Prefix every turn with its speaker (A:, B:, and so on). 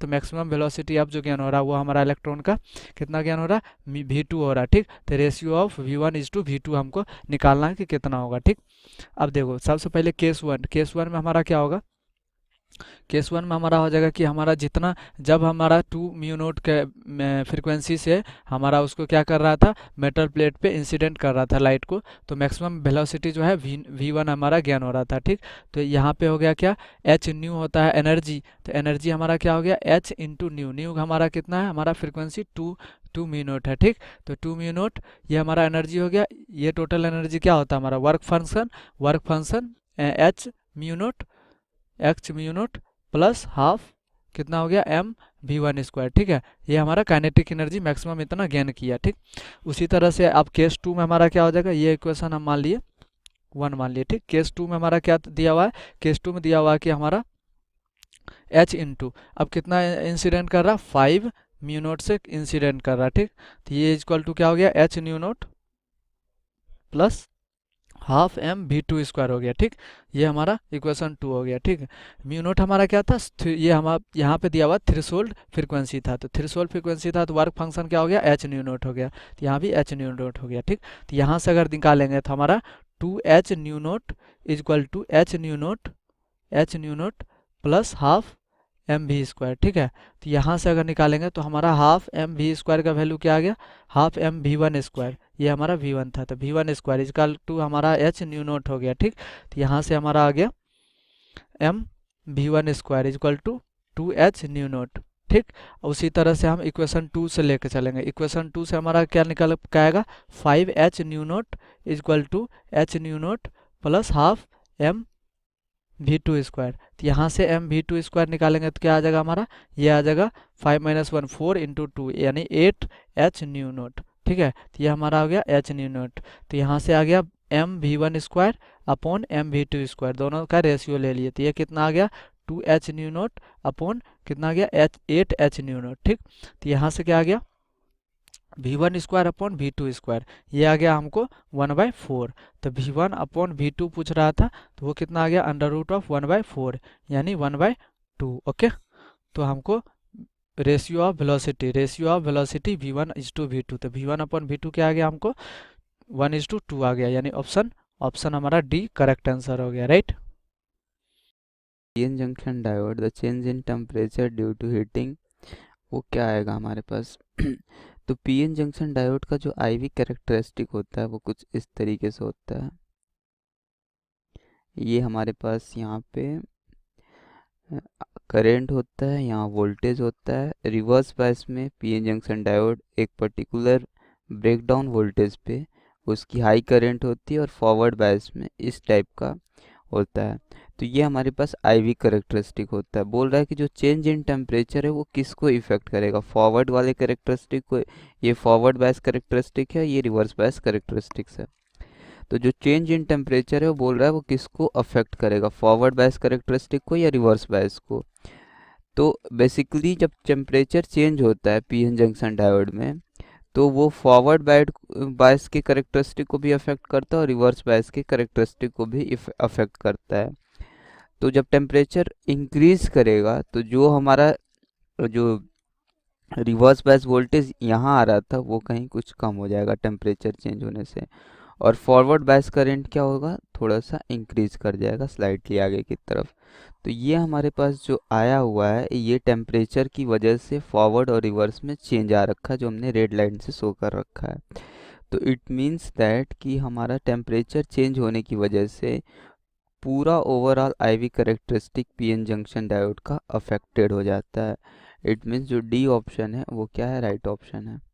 A: तो maximum velocity अब जो गेन हो रहा है वो हमारा इलेक्ट्रॉन का कितना गेन हो रहा है, v2 हो रहा है। ठीक, तो रेशियो ऑफ v1:v2 हमको निकालना है कि कितना होगा। ठीक, अब देखो सबसे पहले केस वन में हमारा क्या होगा, केस वन में हमारा हो जाएगा कि हमारा जितना, जब हमारा 2 म्यू नोट के फ्रिक्वेंसी से हमारा उसको क्या कर रहा था, मेटल प्लेट पे इंसिडेंट कर रहा था लाइट को, तो मैक्सिमम वेलोसिटी जो है v1 हमारा ज्ञान हो रहा था। ठीक, तो यहाँ पे हो गया क्या, एच न्यू होता है एनर्जी, तो एनर्जी हमारा क्या हो गया, एच इंटू न्यू। न्यू हमारा कितना है, हमारा फ्रिक्वेंसी टू म्यू नोट है। ठीक, तो 2 म्यू नोट ये हमारा एनर्जी हो गया। ये टोटल एनर्जी क्या होता है हमारा, work function H mu naught x mu naught plus half कितना हो गया, m v1 स्क्वायर। ठीक है, ये हमारा काइनेटिक एनर्जी मैक्सिमम इतना गेन किया। ठीक, उसी तरह से अब केस टू में हमारा क्या हो जाएगा, ये इक्वेशन हम मान लिए 1 मान लिए। ठीक, केस टू में हमारा क्या दिया हुआ है, केस टू में दिया हुआ है कि हमारा h इंटू अब कितना इंसिडेंट कर रहा, 5 म्यू नोट से इंसिडेंट कर रहा। ठीक, तो ये इक्वल टू क्या हो गया, h nu naught plus half m v2 square हो गया। ठीक, ये हमारा इक्वेशन 2 हो गया। ठीक, म्यू नोट हमारा क्या था, ये हमारा यहाँ पे दिया हुआ थ्रेशोल्ड फ्रीक्वेंसी था, तो थ्रेशोल्ड फ्रीक्वेंसी था तो वर्क फंक्शन क्या हो गया, h न्यू नोट हो गया, तो यहाँ भी h न्यू नोट हो गया। ठीक, तो यहाँ से अगर निकालेंगे तो हमारा 2h nu naught equal to h nu naught plus half m v square. ठीक है, तो यहाँ से अगर निकालेंगे तो हमारा हाफ m v स्क्वायर का वैल्यू क्या आ गया, हाफ m v1 स्क्वायर, ये हमारा v1 था, तो v1 स्क्वायर इजकल टू हमारा h न्यू नोट हो गया। ठीक, तो यहाँ से हमारा आ गया m v1 square equal to 2h nu naught. ठीक, उसी तरह से हम इक्वेशन 2 से लेकर चलेंगे, इक्वेशन 2 से हमारा क्या निकल के आएगा, 5h nu naught equal to h nu naught plus half m v2 square. तो यहाँ से m v2 स्क्वायर निकालेंगे तो क्या आ जाएगा हमारा, ये आ जाएगा 5 - 1 4 इंटू 2 यानी 8h न्यू नोट। ठीक है, तो ये हमारा आ गया h न्यू नोट, तो यहाँ से आ गया m v1 square upon m v2 square, दोनों का रेशियो ले लिए, तो ये कितना आ गया 2h न्यू नोट अपॉन कितना आ गया 8h न्यू नोट। ठीक, तो यहाँ से क्या आ गया v1 square upon v2 square, ये आ गया हमको 1/4, तो v1 अपॉन v2 पूछ रहा था तो वो कितना आ गया √1/4 यानी 1/2। ओके, तो हमको रेशियो ऑफ वेलोसिटी v1:v2, तो v1 अपॉन v2 क्या आ गया हमको 1:2 आ गया, यानी ऑप्शन हमारा डी करेक्ट आंसर हो गया। Right,
B: PN junction diode the change in temperature due to heating, वो क्या आएगा हमारे पास तो पीएन जंक्शन डायोड का जो आईवी कैरेक्टरिस्टिक होता है वो कुछ इस तरीके से होता है। ये हमारे पास यहाँ पे करंट होता है, यहाँ वोल्टेज होता है। रिवर्स बायस में पीएन जंक्शन डायोड एक पर्टिकुलर ब्रेकडाउन वोल्टेज पे उसकी हाई करंट होती है, और फॉरवर्ड बायस में इस टाइप का होता है। तो ये हमारे पास आईवी करेक्टरिस्टिक होता है। बोल रहा है कि जो चेंज इन टेम्परेचर है वो किसको इफेक्ट करेगा, फॉरवर्ड वाले करेक्टरिस्टिक को। ये फॉरवर्ड बायस करेक्टरिस्टिक है, ये रिवर्स बायस करेक्टरिस्टिक्स है। तो जो चेंज इन टेम्परेचर है वो बोल रहा है वो किसको अफेक्ट करेगा, फॉरवर्ड बायस करेक्टरिस्टिक को या रिवर्स बायस को। तो बेसिकली जब टेम्परेचर चेंज होता है पीएन जंक्शन डायोड में, तो वो फॉरवर्ड बायस के करेक्टरिस्टिक को भी अफेक्ट करता है और रिवर्स बायस के करेक्टरिस्टिक को भी अफेक्ट करता है। तो जब टेम्परेचर इंक्रीज करेगा तो जो हमारा जो रिवर्स बायस वोल्टेज यहाँ आ रहा था वो कहीं कुछ कम हो जाएगा टेम्परेचर चेंज होने से, और फॉरवर्ड बायस करंट क्या होगा, थोड़ा सा इंक्रीज कर जाएगा स्लाइटली आगे की तरफ। तो ये हमारे पास जो आया हुआ है ये टेम्परेचर की वजह से फॉरवर्ड और रिवर्स में चेंज आ रखा है, जो हमने रेड लाइन से शो कर रखा है। तो इट मीन्स दैट कि हमारा टेम्परेचर चेंज होने की वजह से पूरा overall IV characteristic PN junction diode का अफेक्टेड हो जाता है। इट मीन्स जो डी ऑप्शन है वो क्या है, राइट ऑप्शन है।